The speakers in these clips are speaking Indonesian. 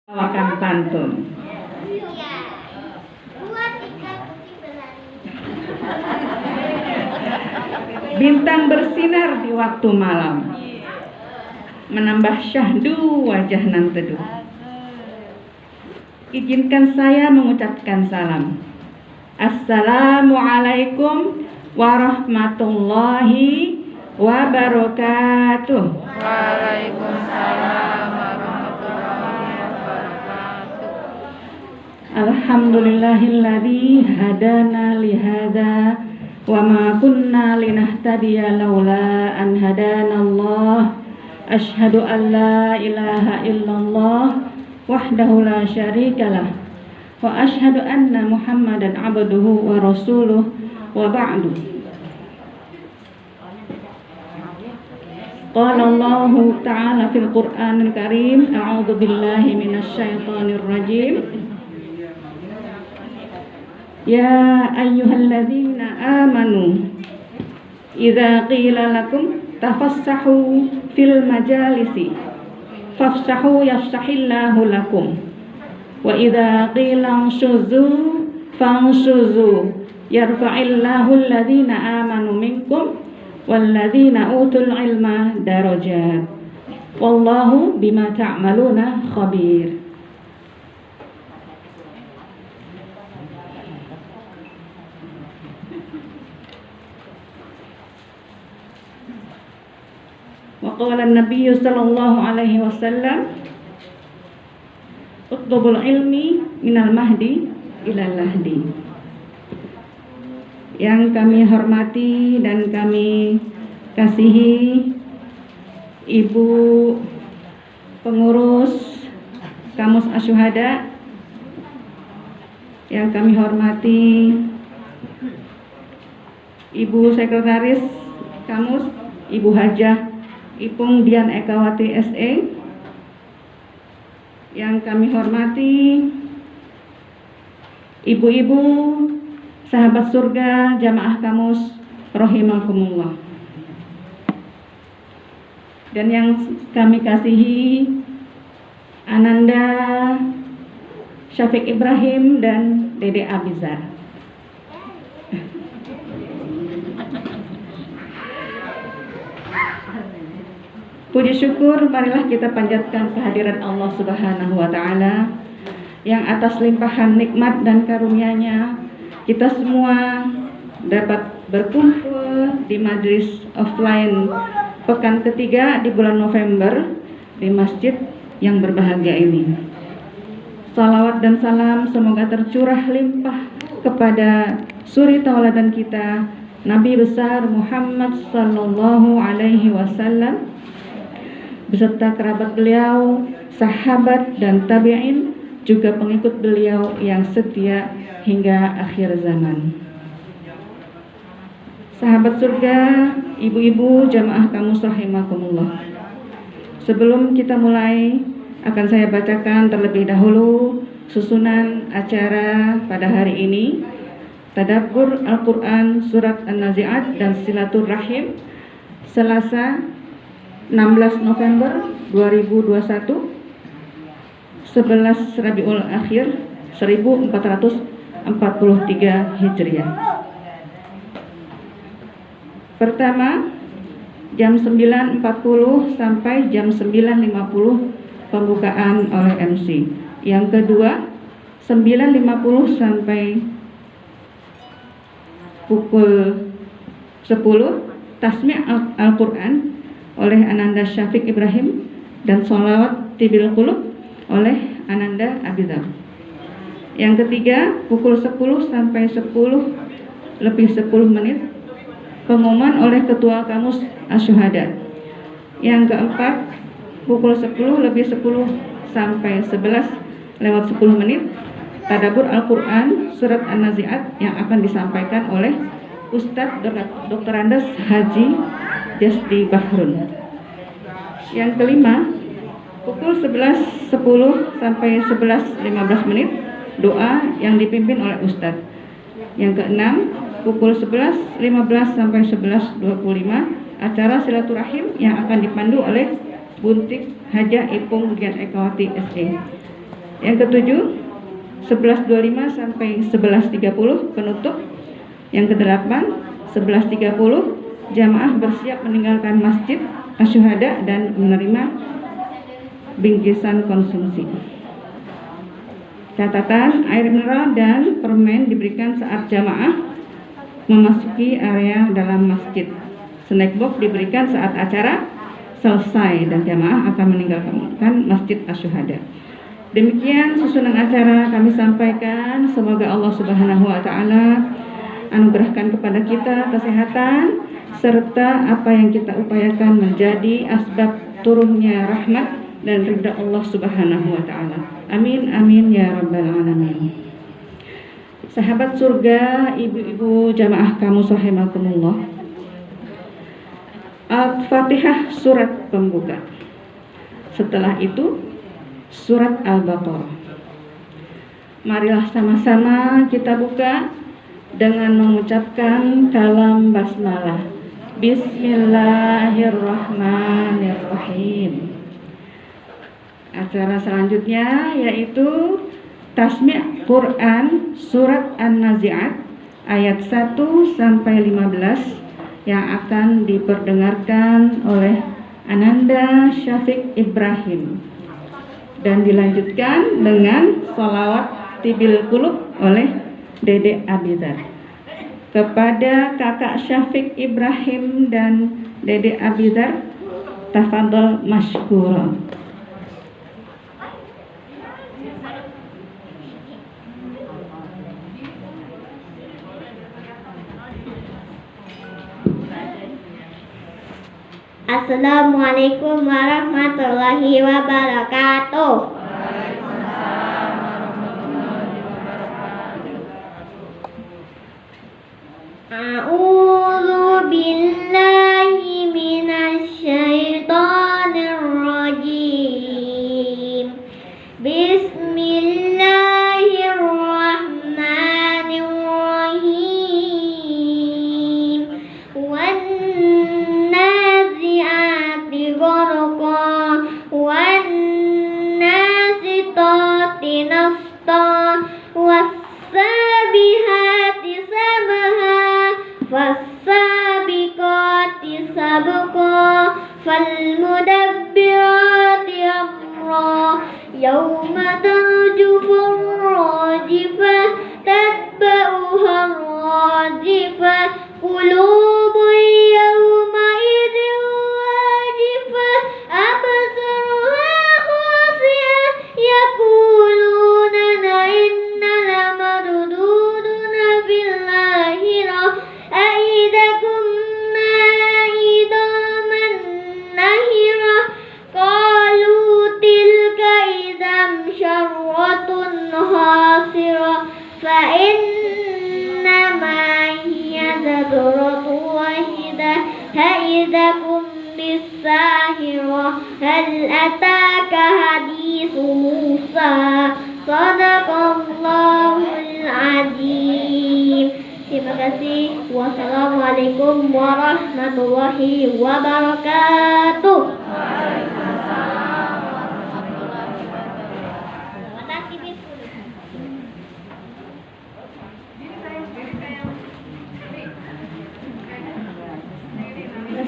Bawakan pantun. Bintang bersinar di waktu malam, menambah syahdu wajah nan teduh. Izinkan saya mengucapkan salam. Assalamualaikum warahmatullahi wabarakatuh. Waalaikumsalam warahmatullahi wabarakatuh. Alhamdulillahilladzi hadana lihada wa ma kunna linahtadiya laula an hadanallah. Asyhadu an la ilaha illallah wahdahu la syarikalah wa asyhadu anna Muhammadan abduhu wa rasuluh wa ba'du. Qala Allah ta'ala fil Qur'anil Karim, a'udzu billahi minasy syaithanir rajim. Ya ayyuhalladzina amanu idza qila lakum tafassahu fil majalisi fafsahu yafsahillahu lakum wa idza qila anshuzu fanshuzu yarfa'illahu alladzina amanu minkum walladzina utul ilma darajat wallahu bima ta'maluna khabir. Wa qala an-nabiy sallallahu alaihi wasallam utlubul ilmi minal mahdi ilal lahdi. Yang kami hormati dan kami kasihi Ibu Pengurus Kamus Asyuhada, yang kami hormati Ibu Sekretaris Kamus Ibu Hajah Ipung Dian Ekawati SE, yang kami hormati ibu-ibu sahabat surga jamaah Kamus rahimakumullah, dan yang kami kasihi Ananda Syafiq Ibrahim dan Dede Abizar. Puji syukur marilah kita panjatkan kehadiran Allah Subhanahu wa taala yang atas limpahan nikmat dan karunia-Nya kita semua dapat berkumpul di majlis offline pekan ketiga di bulan November di masjid yang berbahagia ini. Salawat dan salam semoga tercurah limpah kepada suri tauladan kita Nabi besar Muhammad sallallahu alaihi wasallam beserta kerabat beliau, sahabat dan tabi'in, juga pengikut beliau yang setia hingga akhir zaman. Sahabat surga, ibu-ibu jamaah Kamus rahimakumullah. Sebelum kita mulai, akan saya bacakan terlebih dahulu susunan acara pada hari ini. Tadabbur Al-Quran Surat An-Nazi'at dan Silaturrahim, Selasa 16 November 2021, 11 Rabiul Akhir 1443 Hijriah. Pertama, jam 9.40 sampai jam 9.50 pembukaan oleh MC. Yang kedua, 9.50 sampai pukul 10 Tasmi' Al-Quran oleh Ananda Syafiq Ibrahim dan Sholawat Tibil Qulub oleh Ananda Abizar. Yang ketiga, pukul 10 sampai 10 lebih 10 menit pengumuman oleh Ketua Kamus Asyuhada. Yang keempat, pukul 10 lebih 10 sampai 11 lewat 10 menit Tadabbur Al-Quran Surat An-Nazi'at yang akan disampaikan oleh Ustadz Dr. Andes Haji Jasdi Bahrun. Yang kelima, pukul 11.10 sampai 11.15 menit doa yang dipimpin oleh Ustadz. Yang keenam, pukul 11.15 sampai 11.25 acara silaturahim yang akan dipandu oleh Buntik Hajah Ipung Dian Ekawati SE. Yang ketujuh 11.25 sampai 11.30 penutup. Yang kedelapan 11.30 jamaah bersiap meninggalkan Masjid Asy-Syuhada dan menerima bingkisan konsumsi. Catatan, air mineral dan permen diberikan saat jamaah memasuki area dalam masjid. Snack box diberikan saat acara selesai dan jamaah akan meninggalkan Masjid Asy-Syuhada. Demikian susunan acara kami sampaikan. Semoga Allah Subhanahu wa taala anugerahkan kepada kita kesehatan serta apa yang kita upayakan menjadi asbab turunnya rahmat dan ridha Allah Subhanahu wa taala. Amin amin ya rabbal alamin. Sahabat surga, ibu-ibu jamaah kamu rahimakumullah. Al-Fatihah surat pembuka. Setelah itu surat Al-Baqarah. Marilah sama-sama kita buka dengan mengucapkan kalam basmalah. Bismillahirrahmanirrahim. Acara selanjutnya yaitu Tasmi' Quran surat An-Nazi'at ayat 1 sampai 15 yang akan diperdengarkan oleh Ananda Syafiq Ibrahim dan dilanjutkan dengan sholawat Tibil Qulub oleh Dede Abizar. Kepada kakak Syafiq Ibrahim dan Dede Abizar, tafadhol masykuron. Assalamualaikum warahmatullahi wabarakatuh. A'udzu billahi minasy syaithanir rajim. Bismillahirrahmanirrahim. Wan nazi'ati gharqa wan nasitati nasta was-sabihati sabha was-sabiqati sabqa fal-mudabbirati amra yawma tarjufu ar-rajifah tatba'uha ar-rajifah qulubun yawma idzin wajifah absaruha khasiyah yaquluna inna lamarduduna fil akhirah أَإِذَا كُنَّا عِظَامًا نَخِرَةً قَالُوا تِلْكَ إِذًا شَرَّةٌ خَاسِرَةٌ فَإِنَّمَا هِيَ زَجْرَةٌ وَاحِدَةٌ فَإِذَا هُمْ بِالسَّاهِرَةِ هَلْ أَتَاكَ حَدِيثُ مُوسَى صَدَقَ اللَّهُ الْعَظِيمُ. Terima kasih. Wassalamualaikum warahmatullahi wabarakatuh.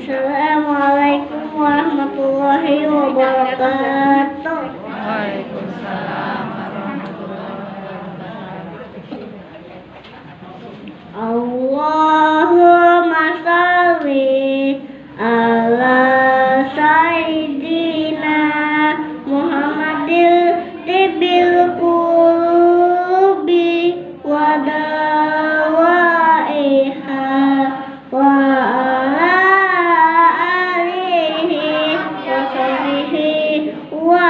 Assalamualaikum warahmatullahi wabarakatuh. Waalaikumsalam. Allahumma shalli ala sayyidina Muhammadil tibbil qulubi wa dawaiha wa ala alihi wa sahbihi wa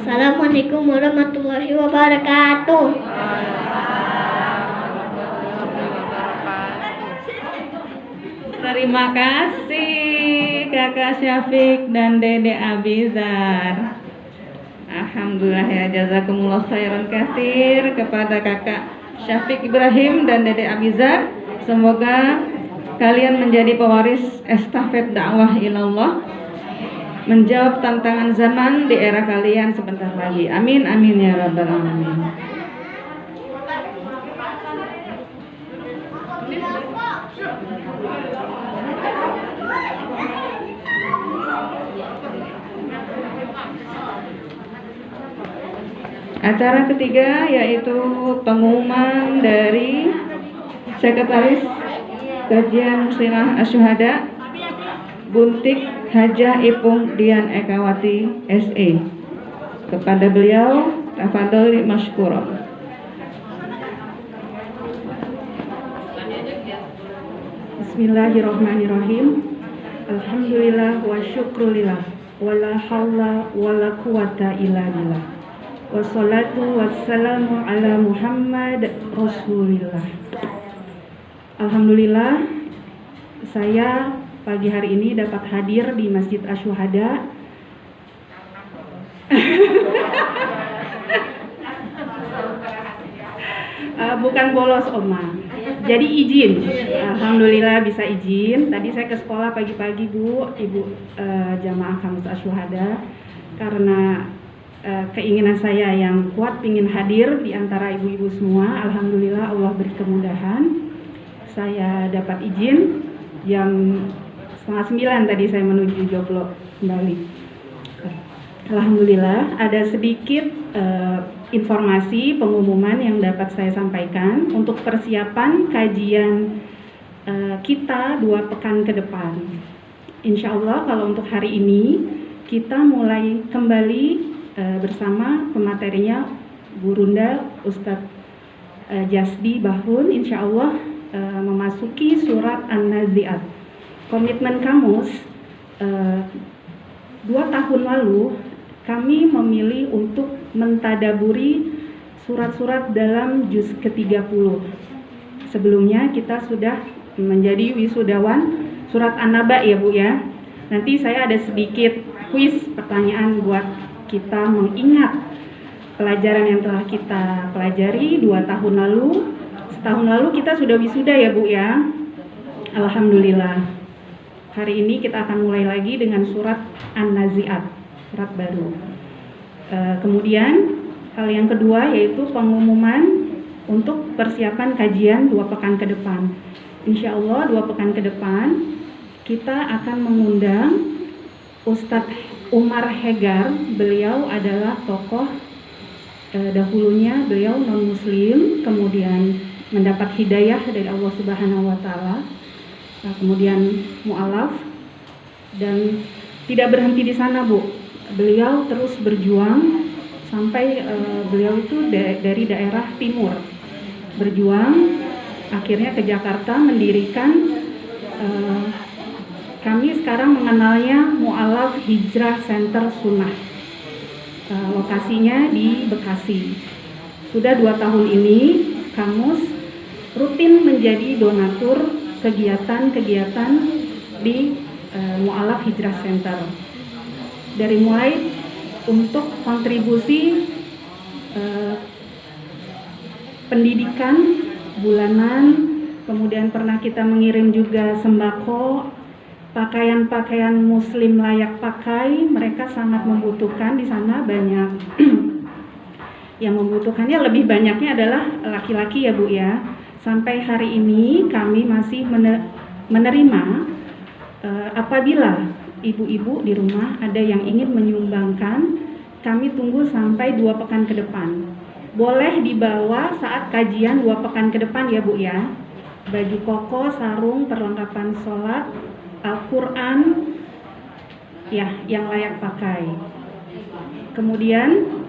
Assalamualaikum warahmatullahi wabarakatuh. Terima kasih Kakak Syafiq dan Dede Abizar. Alhamdulillah ya, jazakumullah khairan katsir kepada Kakak Syafiq Ibrahim dan Dede Abizar. Semoga kalian menjadi pewaris estafet dakwah ilallah, menjawab tantangan zaman di era kalian sebentar lagi. Amin amin ya rabbal alamin. Acara ketiga yaitu pengumuman dari Sekretaris Kajian Muslimah Asyuhada Buntik Hajah Ipung Dian Ekawati SE. Kepada beliau, tafadhol masykurah. Bismillahirrahmanirrahim. Alhamdulillah wa syukrulillah wala haula wala quwata illa billah. Wassalatu wassalamu ala Muhammad Rasulillah. Alhamdulillah, saya pagi hari ini dapat hadir di Masjid Asyuhada. Bukan bolos Oma, jadi izin. Alhamdulillah bisa izin. Tadi saya ke sekolah pagi-pagi ibu jamaah kampus Asyuhada, karena keinginan saya yang kuat ingin hadir di antara ibu-ibu semua. Alhamdulillah Allah beri kemudahan. Saya dapat izin jam 8:30 tadi saya menuju Joglo kembali. Alhamdulillah ada sedikit informasi pengumuman yang dapat saya sampaikan untuk persiapan kajian kita 2 pekan ke depan. Insya Allah kalau untuk hari ini kita mulai kembali bersama pematerinya Gurunda Ustadz Jasdi Bahun, insya Allah memasuki surat An-Nazi'at. Komitmen kamus 2 tahun lalu kami memilih untuk mentadaburi surat-surat dalam juz ke-30. Sebelumnya kita sudah menjadi wisudawan surat An-Naba ya Bu ya. Nanti saya ada sedikit kuis pertanyaan buat kita mengingat pelajaran yang telah kita pelajari 2 tahun lalu. Setahun lalu kita sudah wisuda ya Bu ya. Alhamdulillah. Hari ini kita akan mulai lagi dengan surat An-Nazi'at, surat baru. Kemudian hal yang kedua yaitu pengumuman untuk persiapan kajian 2 pekan ke depan. Insya Allah 2 pekan ke depan kita akan mengundang Ustadz Umar Hegar. Beliau adalah tokoh dahulunya beliau non muslim, kemudian mendapat hidayah dari Allah Subhanahu wa taala. Kemudian mu'alaf, dan tidak berhenti di sana Bu. Beliau terus berjuang sampai beliau itu dari daerah timur berjuang, akhirnya ke Jakarta mendirikan kami sekarang mengenalnya Mu'alaf Hijrah Center Sunnah. Lokasinya di Bekasi. Sudah 2 tahun ini kamus rutin menjadi donatur kegiatan-kegiatan di Mu'alaf Hijrah Center. Dari mulai untuk kontribusi pendidikan bulanan, kemudian pernah kita mengirim juga sembako, pakaian-pakaian muslim layak pakai. Mereka sangat membutuhkan di sana, banyak yang membutuhkannya, lebih banyaknya adalah laki-laki ya Bu ya. Sampai hari ini kami masih menerima apabila ibu-ibu di rumah ada yang ingin menyumbangkan, kami tunggu sampai 2 pekan ke depan. Boleh dibawa saat kajian 2 pekan ke depan ya Bu ya. Baju koko, sarung, perlengkapan sholat, Al-Quran, ya, yang layak pakai. Kemudian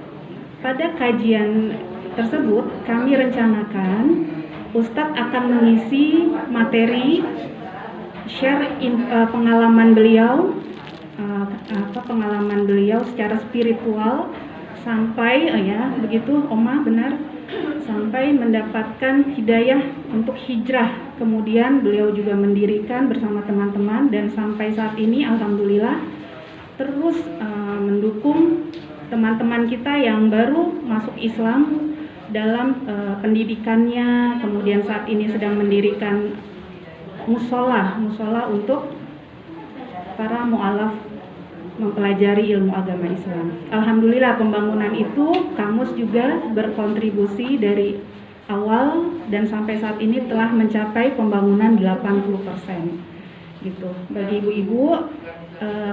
pada kajian tersebut kami rencanakan Ustadz akan mengisi materi share pengalaman beliau, pengalaman beliau secara spiritual sampai begitu Oma, benar, sampai mendapatkan hidayah untuk hijrah. Kemudian beliau juga mendirikan bersama teman-teman, dan sampai saat ini alhamdulillah terus mendukung teman-teman kita yang baru masuk Islam dalam pendidikannya. Kemudian saat ini sedang mendirikan musola untuk para mu'alaf mempelajari ilmu agama Islam. Alhamdulillah pembangunan itu Kamus juga berkontribusi dari awal dan sampai saat ini telah mencapai pembangunan 80% gitu. Bagi ibu-ibu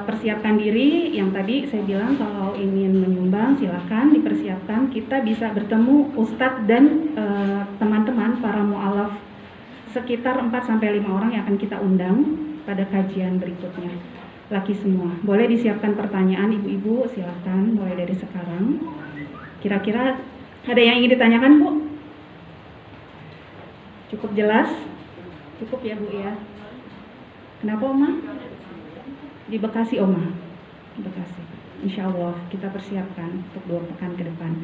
persiapkan diri, yang tadi saya bilang kalau ingin menyumbang silahkan dipersiapkan. Kita bisa bertemu Ustadz dan teman-teman para mu'alaf sekitar 4-5 orang yang akan kita undang pada kajian berikutnya. Laki semua. Boleh disiapkan pertanyaan ibu-ibu, silakan mulai dari sekarang. Kira-kira ada yang ingin ditanyakan, Bu? Cukup jelas? Cukup ya, Bu ya? Kenapa, Oma? Di Bekasi, Oma. Di Bekasi. Insya Allah kita persiapkan untuk 2 pekan ke depan.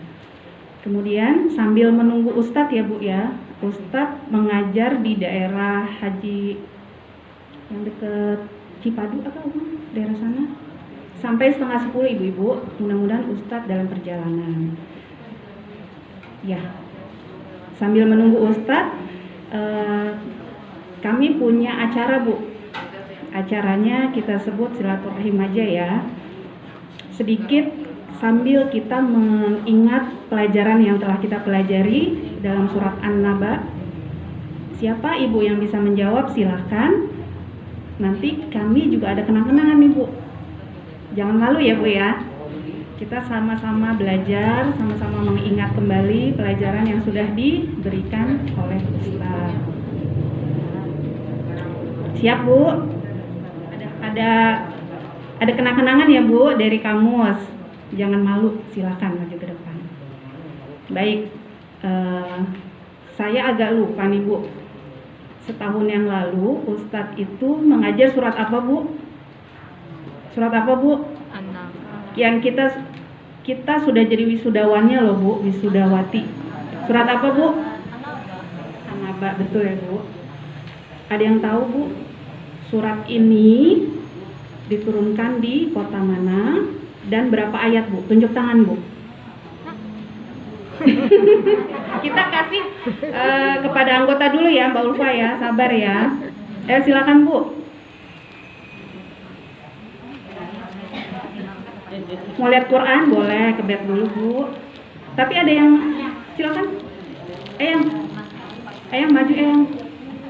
Kemudian sambil menunggu Ustadz ya, Bu ya. Ustadz mengajar di daerah Haji yang dekat Cipadu apa Oma? Daerah sana sampai 9:30 ibu-ibu. Mudah-mudahan Ustadz dalam perjalanan ya. Sambil menunggu Ustadz kami punya acara, Bu. Acaranya kita sebut silaturahim aja ya, sedikit sambil kita mengingat pelajaran yang telah kita pelajari dalam surat An-Naba. Siapa ibu yang bisa menjawab silahkan. Nanti kami juga ada kenang-kenangan nih, Bu. Jangan malu ya, Bu ya. Kita sama-sama belajar, sama-sama mengingat kembali pelajaran yang sudah diberikan oleh Ustaz. Siap, Bu? Ada kenang-kenangan ya, Bu, dari Kamus. Jangan malu, silakan maju ke depan. Baik, saya agak lupa nih, Bu. Setahun yang lalu Ustadz itu mengajar surat apa, Bu? Surat apa, Bu? An-Naba. Yang kita sudah jadi wisudawannya loh, Bu, wisudawati. Surat apa, Bu? An-Naba, betul ya, Bu? Ada yang tahu, Bu? Surat ini diturunkan di kota mana dan berapa ayat, Bu? Tunjuk tangan, Bu. Kita kasih kepada anggota dulu ya, Mbak Ulfa ya, sabar ya. Silakan, Bu. Mau lihat Quran boleh, kebet dulu, Bu. Tapi ada yang silakan. Eyang maju, Eyang.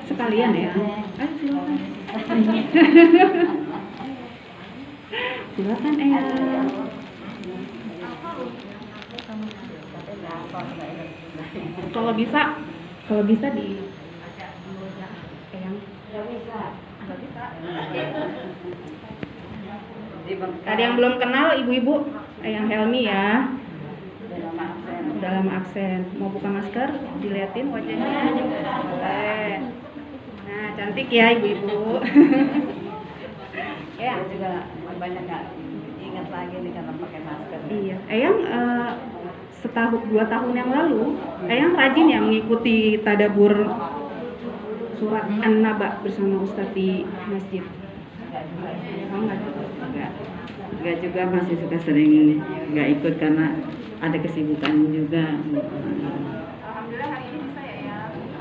Sekalian ya. Ayo silakan. Silakan, Eyang. Kalau bisa di Eyang. Nggak bisa. Ada yang belum kenal ibu-ibu, Eyang Helmi ya. Udah lama absen. Mau buka masker, diliatin wajahnya. Boleh. Nah, cantik ya ibu-ibu. Ya juga banyak nggak ingat lagi nih karena pakai masker. Iya, Eyang 2 tahun yang lalu, Eyang rajin ya mengikuti tadabur surat An-Naba bersama Ustadz di masjid. Enggak juga, masih suka sering nggak ikut karena ada kesibukan juga.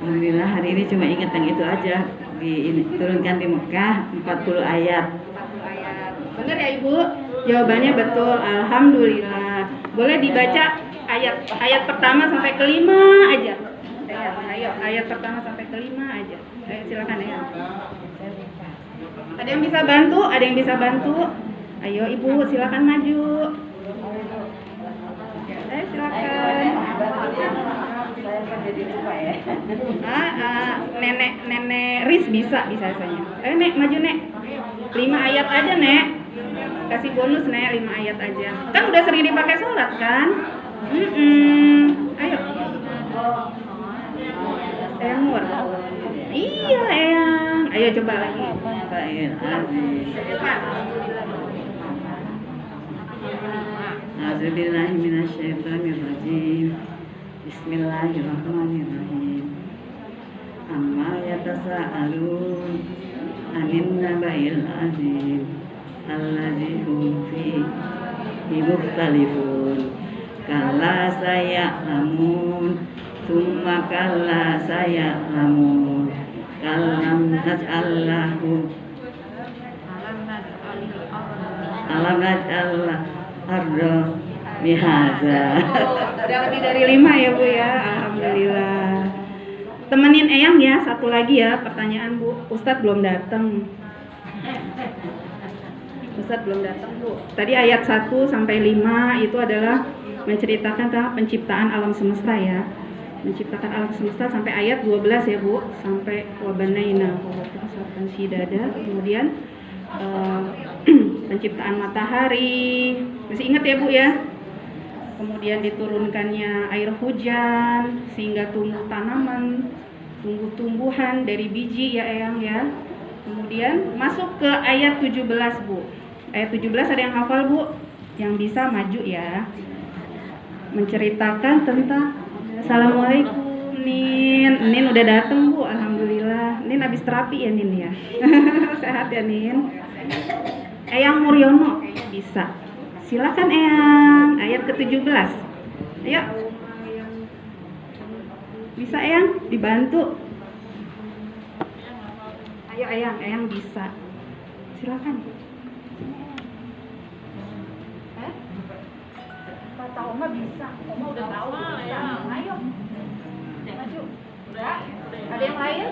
Alhamdulillah hari ini cuma ingat yang itu aja, diturunkan di Mekah 40 ayat. Benar ya Ibu? Jawabannya betul, alhamdulillah. Boleh dibaca ayat pertama sampai kelima aja. Ayo, ayat pertama sampai kelima aja. Ayo silakan ya. Ada yang bisa bantu? Ada yang bisa bantu? Ayo Ibu, silakan maju. Ayo silakan. Nenek Riz bisa rasanya. Ayo Nek, maju Nek. 5 ayat aja Nek. Kasih bonus Nek, 5 ayat aja. Kan udah sering dipakai sholat kan? Ayo. Eyang Nur. Iya Eyang. Ayo coba lagi. A'udzubillahi minasyaitonirrajim. Bismillahirrahmanirrahim. Amma yatasa'alun anin naba'il azim allazi hum fihi mukhtalifun. Kalla saya'lamun summa kalla saya'lamun. Kalam naj'allahu alam naj'allahu arda mihaza. Udah lebih dari 5 ya Bu ya, alhamdulillah. Temenin Eyang ya, satu lagi ya pertanyaan Bu. Ustadz belum datang. Ustadz belum datang Bu. Tadi ayat 1 sampai 5 itu adalah menceritakan tentang penciptaan alam semesta ya. Menciptakan alam semesta sampai ayat 12 ya Bu, sampai wabanaina wasabkan sidada. Kemudian penciptaan matahari, masih ingat ya Bu ya? Kemudian diturunkannya air hujan sehingga tumbuh tanaman, tumbuh tumbuhan dari biji ya Eyang ya. Kemudian masuk ke ayat 17 Bu. Ayat 17 ada yang hafal Bu? Yang bisa maju ya. Menceritakan tentang Assalamualaikum Nin udah dateng Bu, alhamdulillah. Nin habis terapi ya Nin ya. Sehat ya Nin. Eyang Muryono bisa. Silakan Eyang, ayat ke-17. Ayo. Bisa Eyang, dibantu. Ayo Eyang bisa. Silakan. Kata Oma bisa. Oma udah tahu bisa. Ayo. Maju. Udah. Ada yang lain?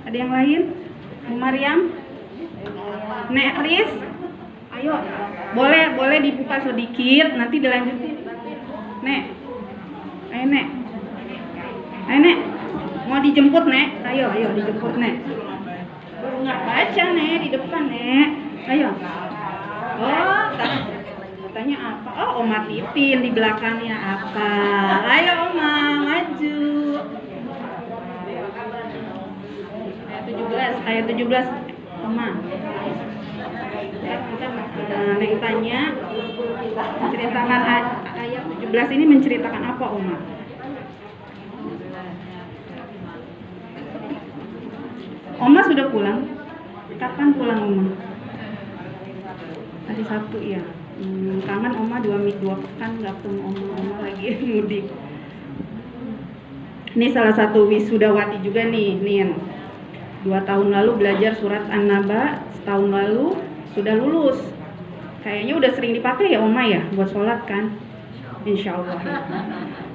Ada yang lain? Bu Mariam? Nek Riz? Ayo. Boleh dibuka sedikit, nanti dilanjutin. Nek. Ayo Nek. Mau dijemput Nek? Ayo dijemput Nek. Baru nggak baca Nek di depan Nek. Ayo. Oh, katanya apa? Oh, Oma Titin di belakangnya apa? Ayo Oma, maju. Ayat 17. Oma. Neng tanya, menceritakan ayat 17 ini menceritakan apa Oma? Oma sudah pulang? Kapan pulang Oma? Hari Sabtu ya. Kangen Oma 2 pekan nggak ketemu Oma lagi mudik. Ini salah satu wisudawati juga nih, Nin. 2 tahun lalu belajar surat An-Naba, setahun lalu sudah lulus. Kayaknya udah sering dipakai ya Oma ya buat sholat kan? Insya Allah ya.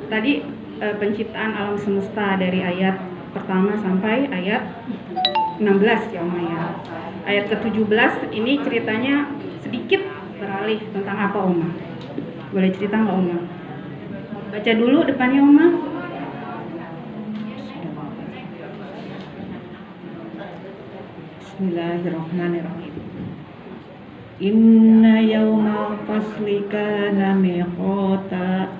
Tadi penciptaan alam semesta dari ayat pertama sampai ayat 16 ya Oma ya. Ayat ke-17 ini ceritanya sedikit beralih tentang apa Oma? Boleh cerita nggak Oma? Baca dulu depannya Oma. Bismillahirrahmanirrahim. Inna yawmal fasli kana miqata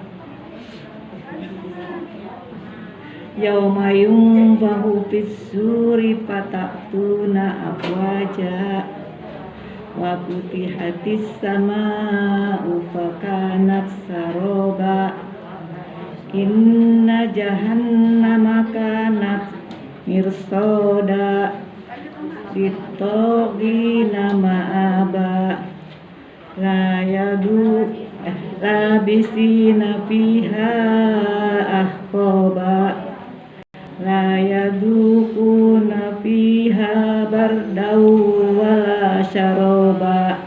yawma yunfahu fis-suri fatatuna afwaja wa futihatis samaa'u fakanat saroba inna jahannama kanat mirsada Ditogina ma'aba la labisina fiha ahqaba la yadukuna fiha bardau wala syaroba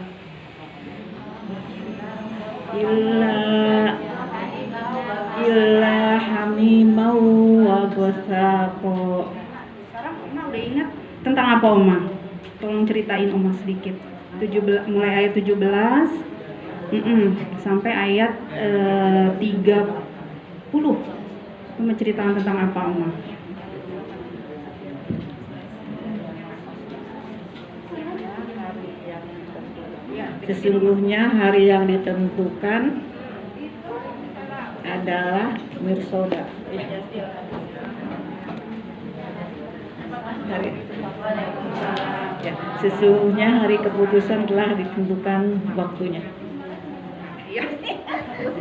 illa hamimau wa ghasaqo. Sekarang Oma udah ingat tentang apa Oma? Tolong ceritain Oma sedikit. Mulai ayat 17 sampai ayat 30. Oma ceritakan tentang apa Oma? Sesungguhnya hari yang ditentukan adalah mirsoda. Sesungguhnya hari keputusan telah ditentukan waktunya. Iya.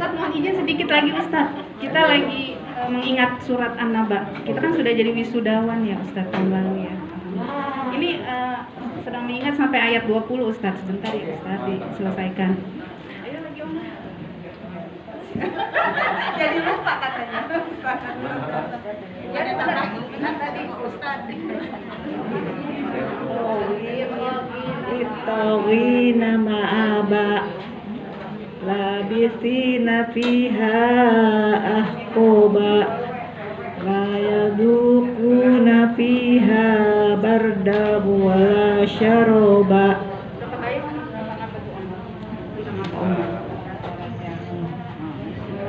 Ustaz mohon izin sedikit lagi Ustaz. Kita lagi mengingat surat An-Naba. Kita kan sudah jadi wisudawan ya Ustaz tahun lalu ya. Ini sedang mengingat sampai ayat 20 Ustaz. Sebentar ya Ustaz diselesaikan. Ayo lagi Om. Jadi lupa katanya. Jadi tadi Ustaz. Ittawina ma'aba labisina fiha ahqoba la yadukuna fiha barda wala syaroba.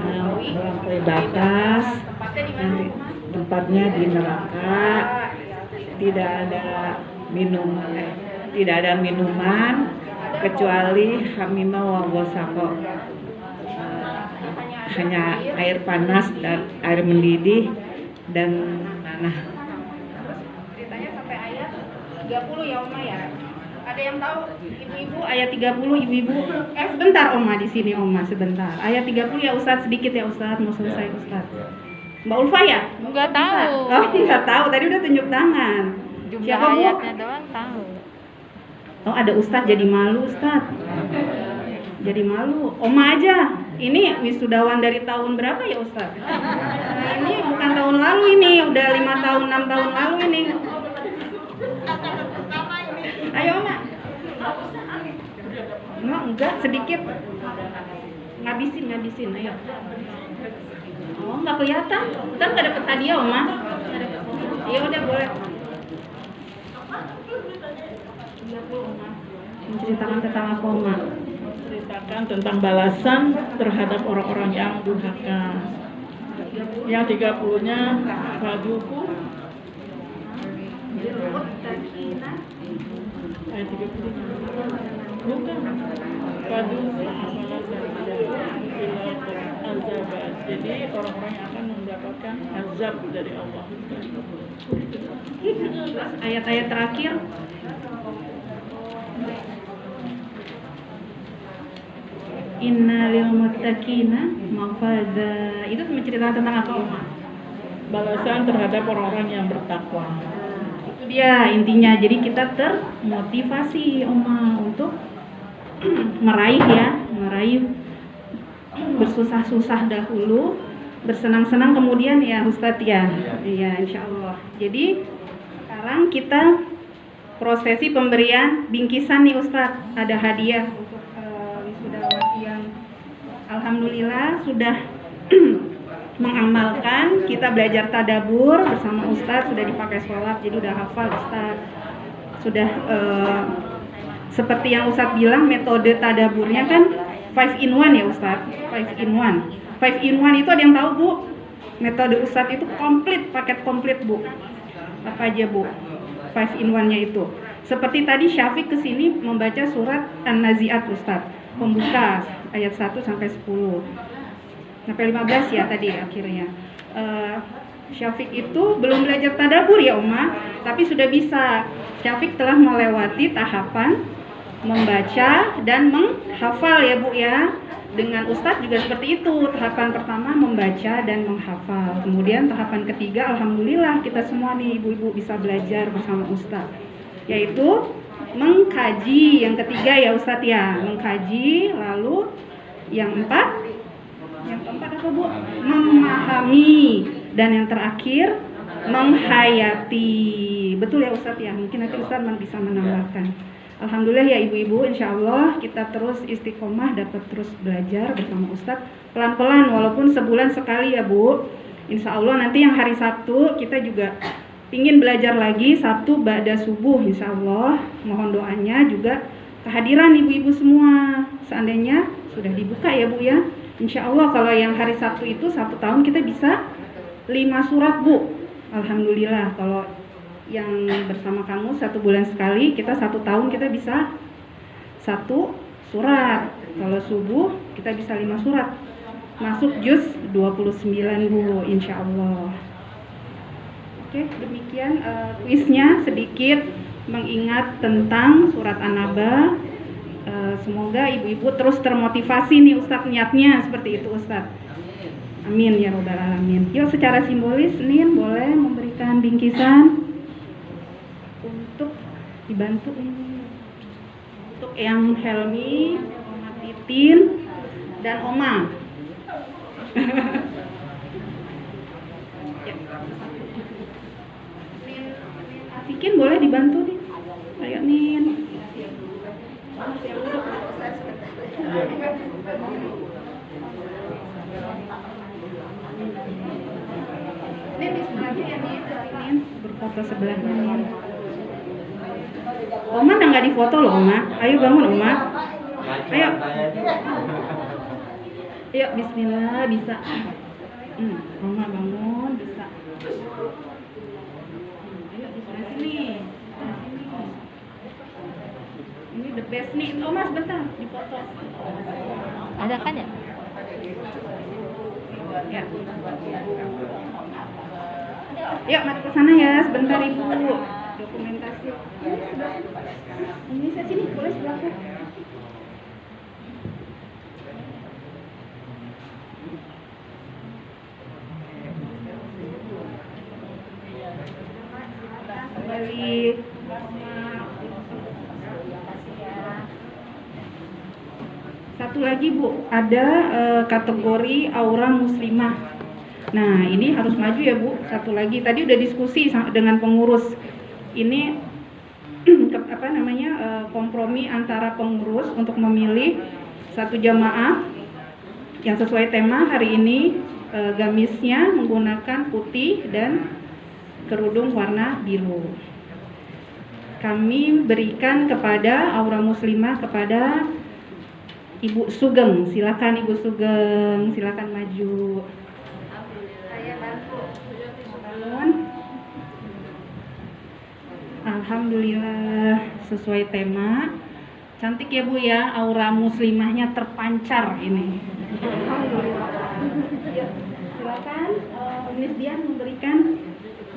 Melampaui batas, nanti tempatnya di neraka, tidak ada minuman kecuali hamima wa wasaqo, hanya air panas dan air mendidih dan tanah. Ceritanya sampai ayat 30 ya Oma ya. Ada yang tahu ibu-ibu ayat 30 ibu-ibu? Sebentar Oma di sini Oma sebentar. Ayat 30 ya Ustaz sedikit ya Ustaz, mau selesai Ustaz. Mbak Ulfa ya? Enggak tahu. Oh, enggak tahu. Tadi udah tunjuk tangan. Jumlah Siapa Bu? ayatnya doang tahu. Oh, ada Ustaz jadi malu Ustaz. Jadi malu. Oma aja. Ini wisudawan dari tahun berapa ya Ustaz? Nah, ini bukan tahun lalu ini, udah 5 tahun, 6 tahun lalu ini. Ayo Oma. Enggak, sedikit. Ngabisin, ayo. Oh, enggak kelihatan. Ntar enggak dapet hadiah Oma. Iya udah boleh. Menceritakan tentang apa Oma? Menceritakan tentang balasan terhadap orang-orang yang durhaka. Yang 30-nya Faduku. Ayat 30. Bukan. Faduku azabat. Jadi orang-orang yang akan mendapatkan azab dari Allah. Ayat-ayat terakhir. Inna lil muttaqina mafaza. Itu menceritakan tentang apa Oma? Balasan terhadap orang-orang yang bertakwa. Itu dia intinya. Jadi kita termotivasi Oma untuk meraih bersusah-susah dahulu, bersenang-senang kemudian ya Ustadz ya. Iya insyaallah. Jadi sekarang kita prosesi pemberian bingkisan nih Ustadz. Ada hadiah untuk wisudawati yang alhamdulillah sudah mengamalkan. Kita belajar tadabur bersama Ustadz, sudah dipakai sholat, jadi udah hafal Ustadz. Sudah seperti yang Ustadz bilang, metode tadaburnya kan 5 in 1 ya Ustadz. 5 in 1. 5 in 1 itu ada yang tahu Bu? Metode Ustadz itu komplit, paket komplit Bu. Apa aja Bu? 5 in 1-nya itu. Seperti tadi Syafiq kesini membaca surat An-Nazi'at Ustadz. Pembuka ayat 1 sampai 10. Sampai 15 ya tadi akhirnya. Syafiq itu belum belajar tadabur ya Oma, tapi sudah bisa. Syafiq telah melewati tahapan membaca dan menghafal ya Bu ya. Dengan Ustadz juga seperti itu. Tahapan pertama membaca dan menghafal. Kemudian tahapan ketiga alhamdulillah kita semua nih ibu-ibu bisa belajar bersama Ustadz, yaitu mengkaji. Yang ketiga ya Ustadz ya, mengkaji. Lalu yang keempat apa Bu? Memahami. Dan yang terakhir menghayati. Betul ya Ustadz ya, mungkin nanti Ustadz bisa menambahkan. Alhamdulillah ya ibu-ibu, insya Allah kita terus istiqomah, dapat terus belajar bersama Ustadz pelan-pelan, walaupun sebulan sekali ya Bu. Insya Allah nanti yang hari Sabtu kita juga ingin belajar lagi, Sabtu ba'da subuh insya Allah. Mohon doanya juga kehadiran ibu-ibu semua. Seandainya sudah dibuka ya Bu ya. Insya Allah kalau yang hari Sabtu itu 1 tahun kita bisa 5 surat Bu. Alhamdulillah. Kalau yang bersama kamu 1 bulan sekali, kita 1 tahun kita bisa 1 surat. Kalau subuh kita bisa 5 surat. Masuk juz 29 Bu, insya Allah. Oke, demikian kuisnya sedikit mengingat tentang surat An-Naba. Semoga ibu-ibu terus termotivasi nih Ustadz, niatnya seperti itu Ustadz. Amin ya robbal alamin. Yuk secara simbolis Nin boleh memberikan bingkisan untuk dibantu ini. Untuk yang Helmi, Oma Titin, dan Oma. Asikin boleh dibantu nih. Ayo Nin. Nin di sebelahnya ya Nin. Berfoto sebelahnya Nin. Oma nggak difoto loh Oma. Ayo bangun Oma. Ayo. Ayo bismillah bisa. Oma bangun bisa. Ayo di sebelah sini. Ini the best nih. Oma sebentar difoto. Ada kan ya? Ya. Yuk mari ke sana ya sebentar Ibu. Dokumentasi. Ini saya sini boleh sebelahku. Kembali. Satu lagi Bu, ada kategori aura muslimah. Nah ini harus maju ya Bu. Satu lagi, tadi udah diskusi dengan pengurus. Ini kompromi antara pengurus untuk memilih satu jamaah yang sesuai tema hari ini. Gamisnya menggunakan putih dan kerudung warna biru. Kami berikan kepada aura muslimah kepada Ibu Sugeng. Silakan Ibu Sugeng, silakan maju. Saya bantu. Bangun. Alhamdulillah sesuai tema. Cantik ya Bu ya, aura muslimahnya terpancar ini. Alhamdulillah. Ya, silakan Miss Dian memberikan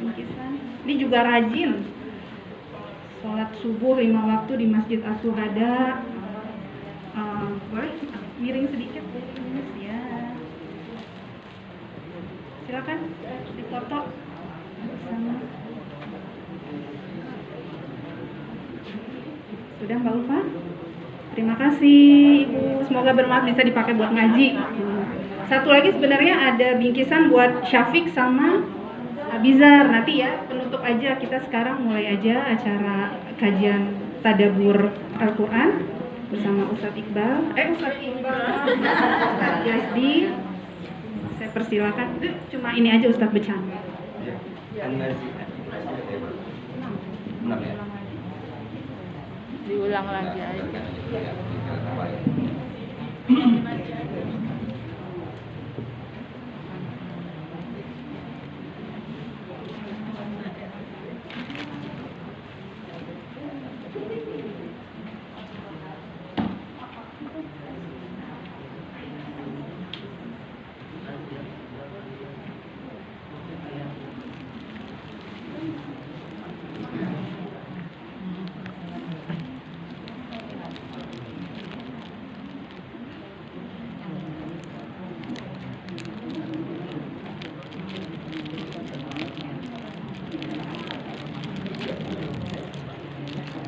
bingkisan. Ini juga rajin sholat subuh 5 waktu di Masjid As-Syuhada. Boleh miring sedikit ya. Silakan difoto bersama. Sudah Mbak Ulfa? Terima kasih Ibu. Semoga bermanfaat, bisa dipakai buat ngaji. Satu lagi sebenarnya ada bingkisan buat Syafiq sama Abizar. Nanti ya penutup aja, kita sekarang mulai aja acara kajian tadabbur Al-Quran bersama Ustadz Iqbal. Ustadz Yazdi. Saya persilakan. Cuma ini aja Ustadz bercanda. Diulang lagi aja.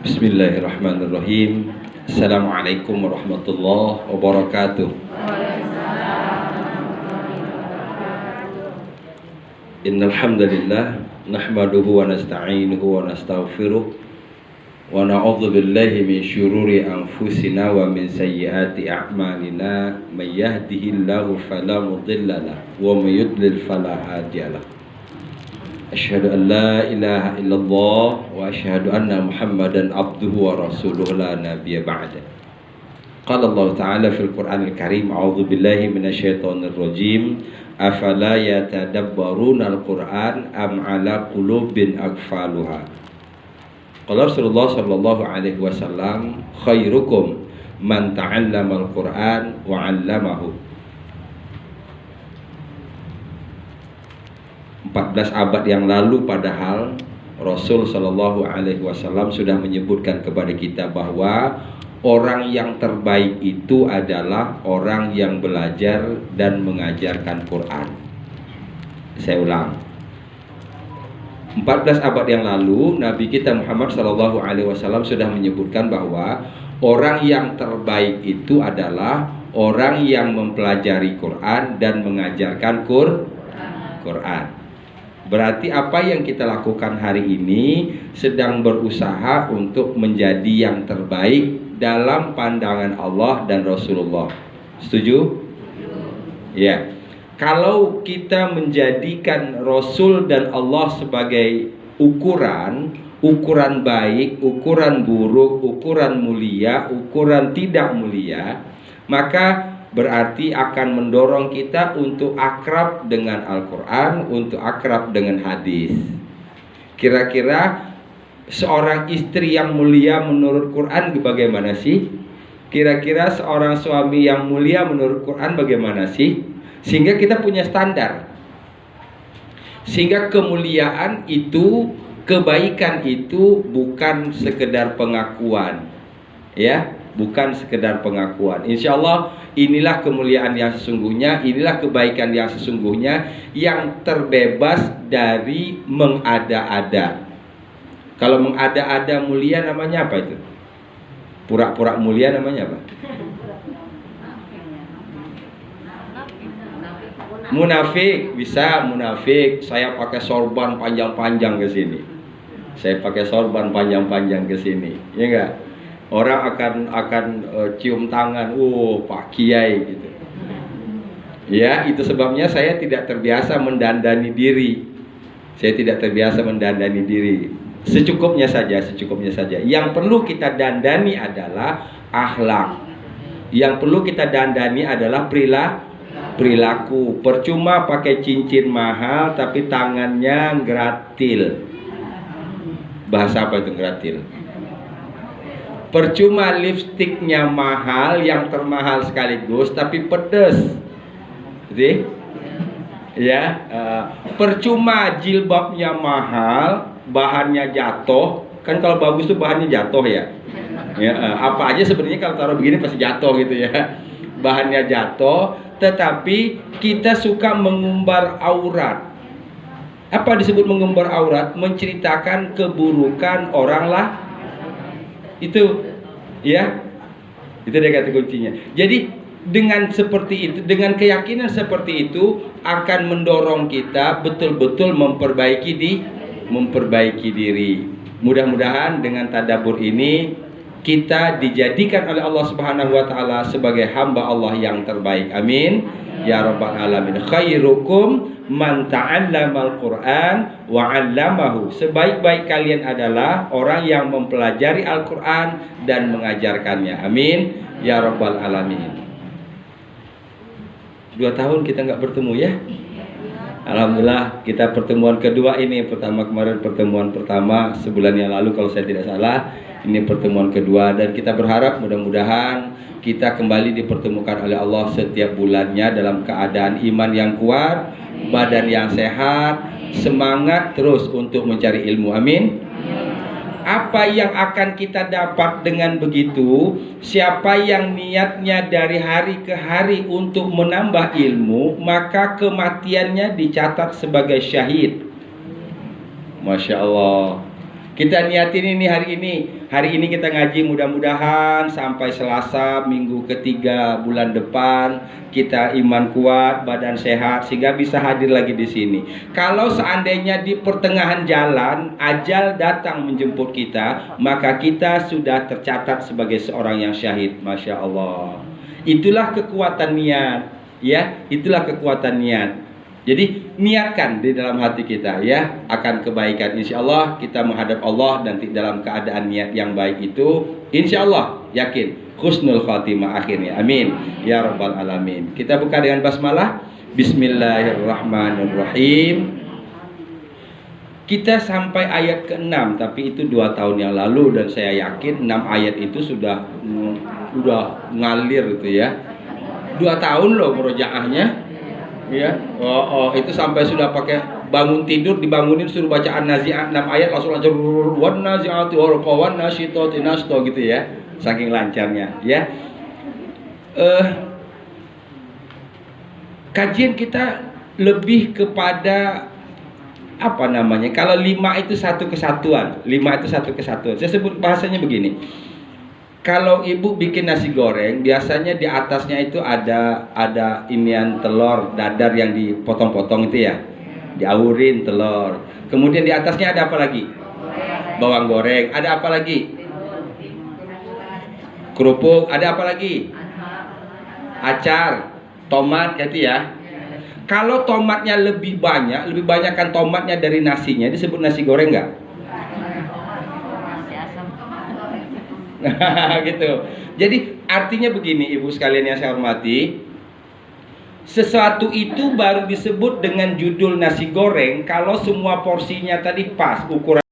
Bismillahirrahmanirrahim. Assalamualaikum warahmatullahi wabarakatuh. Innal hamdalillah nahmaduhu wa nasta'inuhu wa nastaghfiruh wa na'udzu billahi min syururi anfusina wa min sayyiati a'malina. May yahdihillahu fala mudilla lahu wa may yudlil fala hadiya lahu. Asyhadu an la ilaha illallah wa asyhadu anna Muhammadan abduhu wa rasuluh la nabiyya ba'da. Qala Allah Ta'ala fil Qur'anil Karim, a'udzu billahi minasyaitonir rajim. Afala yatadabbaruna al-Qur'an am 'ala qulubin aqfaluha. Qala Rasulullah sallallahu alaihi wasallam, khairukum man ta'allama al-Qur'an wa 'allamahu. 14 abad yang lalu padahal Rasul Shallallahu Alaihi Wasallam sudah menyebutkan kepada kita bahwa orang yang terbaik itu adalah orang yang belajar dan mengajarkan Quran. Saya ulang. 14 abad yang lalu Nabi kita Muhammad SAW sudah menyebutkan bahwa orang yang terbaik itu adalah orang yang mempelajari Quran dan mengajarkan Quran. Berarti apa yang kita lakukan hari ini sedang berusaha untuk menjadi yang terbaik dalam pandangan Allah dan Rasulullah. Setuju? Ya. Kalau kita menjadikan Rasul dan Allah sebagai ukuran baik, ukuran buruk, ukuran mulia, ukuran tidak mulia, maka berarti akan mendorong kita untuk akrab dengan Al-Quran, untuk akrab dengan hadis. Kira-kira seorang istri yang mulia menurut Quran bagaimana sih? Kira-kira seorang suami yang mulia menurut Quran bagaimana sih? Sehingga kita punya standar. Sehingga kemuliaan itu, kebaikan itu bukan sekedar pengakuan. Ya, bukan sekedar pengakuan. Insya Allah inilah kemuliaan yang sesungguhnya, inilah kebaikan yang sesungguhnya, yang terbebas dari mengada-ada. Kalau mengada-ada mulia namanya apa itu? Pura-pura mulia namanya apa? Munafik. Bisa munafik. Saya pakai sorban panjang-panjang ke sini. Saya pakai sorban panjang-panjang ke sini. Ya enggak? Orang akan cium tangan, Pak Kiai gitu. Ya, itu sebabnya saya tidak terbiasa mendandani diri. Saya tidak terbiasa mendandani diri. Secukupnya saja, secukupnya saja. Yang perlu kita dandani adalah akhlak. Yang perlu kita dandani adalah perilaku. Percuma pakai cincin mahal tapi tangannya gratil. Bahasa apa itu gratil? Percuma lipstiknya mahal, yang termahal sekaligus tapi pedes. Jadi, ya, percuma jilbabnya mahal, bahannya jatuh. Kan kalau bagus tuh bahannya jatuh ya. Ya, apa aja sebenarnya kalau taruh begini pasti jatuh gitu ya. Bahannya jatuh, tetapi kita suka mengumbar aurat. Apa disebut mengumbar aurat? Menceritakan keburukan orang lah. Itu, ya, itu dia kata kuncinya. Jadi dengan seperti itu, dengan keyakinan seperti itu akan mendorong kita betul-betul memperbaiki diri. Mudah-mudahan dengan tadabbur ini kita dijadikan oleh Allah Subhanahu wa taala sebagai hamba Allah yang terbaik. Amin. Ya rabbal alamin. Khairukum man ta'allamal Qur'an wa 'allamahu. Sebaik-baik kalian adalah orang yang mempelajari Al-Qur'an dan mengajarkannya. Amin. Ya rabbal alamin. 2 tahun kita nggak bertemu ya. Alhamdulillah kita pertemuan kedua ini. Kemarin pertemuan pertama sebulan yang lalu kalau saya tidak salah. Ini pertemuan kedua dan kita berharap mudah-mudahan kita kembali dipertemukan oleh Allah setiap bulannya dalam keadaan iman yang kuat, badan yang sehat, semangat terus untuk mencari ilmu. Amin. Apa yang akan kita dapat dengan begitu? Siapa yang niatnya dari hari ke hari untuk menambah ilmu, maka kematiannya dicatat sebagai syahid. Masya Allah. Kita niatin ini hari ini. Hari ini kita ngaji, mudah-mudahan sampai Selasa minggu ketiga bulan depan kita iman kuat, badan sehat sehingga bisa hadir lagi di sini. Kalau seandainya di pertengahan jalan ajal datang menjemput kita, maka kita sudah tercatat sebagai seorang yang syahid. Masya Allah. Itulah kekuatan niat, ya. Itulah kekuatan niat. Jadi niatkan di dalam hati kita ya akan kebaikan. Insya Allah kita menghadap Allah dan dalam keadaan niat yang baik itu insya Allah yakin husnul khatimah akhirnya. Amin ya rabbal alamin. Kita buka dengan basmalah. Bismillahirrahmanirrahim. Kita sampai ayat ke-6, tapi itu 2 tahun yang lalu dan saya yakin 6 ayat itu sudah ngalir gitu ya. 2 tahun loh murojaahnya. Ya, itu sampai sudah pakai bangun tidur dibangunin suruh baca An-Nazi'at 6 ayat langsung aja wan nazi'ati gharqa wan nasyitati nashta gitu ya. saking lancarnya ya. Kajian kita lebih kepada apa namanya? Kalau 5 itu satu kesatuan, 5 itu satu kesatuan. Saya sebut bahasanya begini. Kalau ibu bikin nasi goreng, biasanya di atasnya itu ada inian telur dadar yang dipotong-potong itu ya, diaurin telur. Kemudian di atasnya ada apa lagi? Bawang goreng. Ada apa lagi? Kerupuk. Ada apa lagi? Acar, tomat, gitu ya. Kalau tomatnya lebih banyak kan tomatnya dari nasinya, disebut nasi goreng nggak? Nasi asam. Gitu. Jadi artinya begini ibu sekalian yang saya hormati, sesuatu itu baru disebut dengan judul nasi goreng kalau semua porsinya tadi pas ukuran.